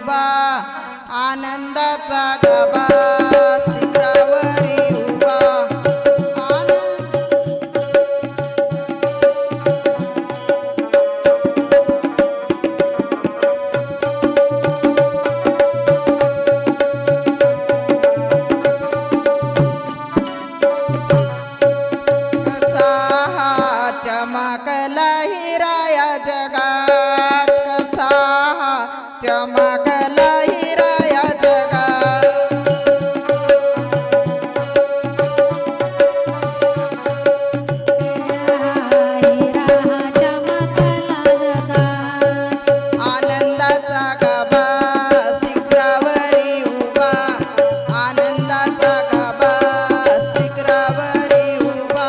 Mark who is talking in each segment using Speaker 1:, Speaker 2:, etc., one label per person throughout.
Speaker 1: उभा आनंदाचा गाभा शिखरावरी उभा चमकला हिरा या जगात कसा चमकला हिरा या जगात आनंदाचा गाभा शिखरावरी उभा आनंदाचा गाभा शिखरावरी उभा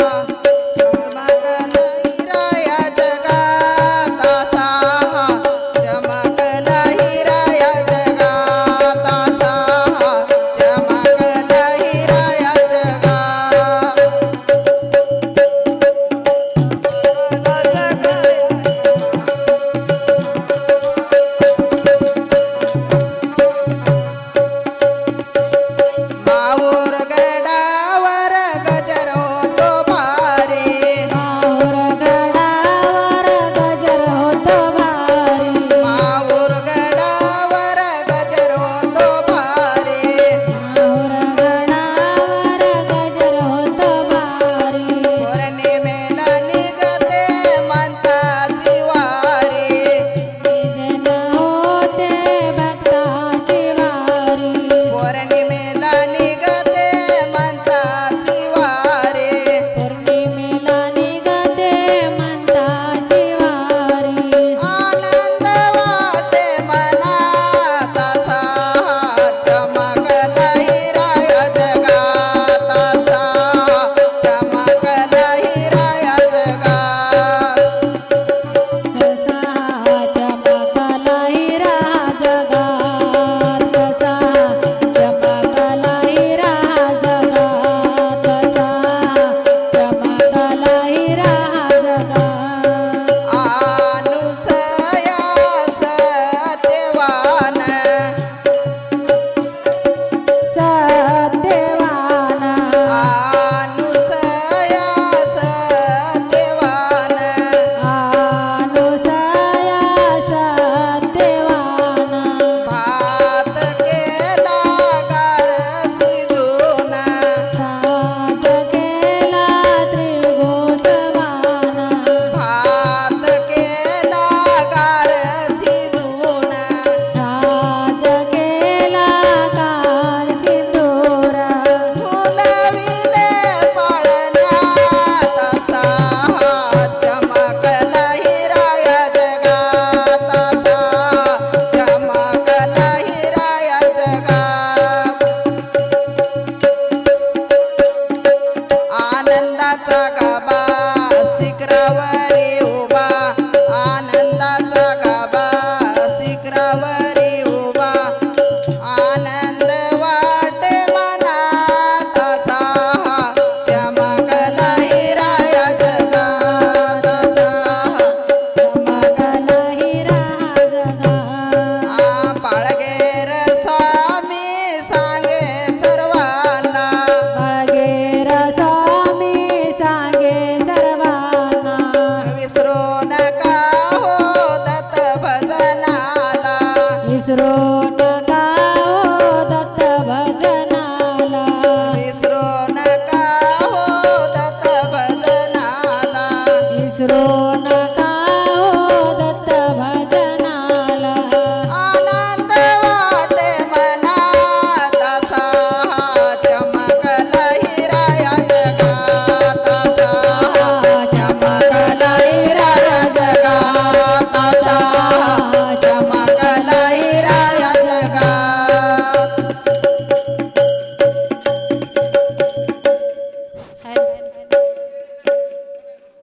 Speaker 1: आनंदाचा गाभा शिखरावरी उभा आनंदाचा गाभा शिखरावरी उभा आनंद वाटे मनात असा चमकला हिरा या जगात असा चमकला हिरा जगात पाळगेर स्वामी सांगे सर्वांना
Speaker 2: पाळगेर स्वामी सांगे सर्वांना
Speaker 1: विसरू नका हो दत्त भजनाला
Speaker 2: विसरू नका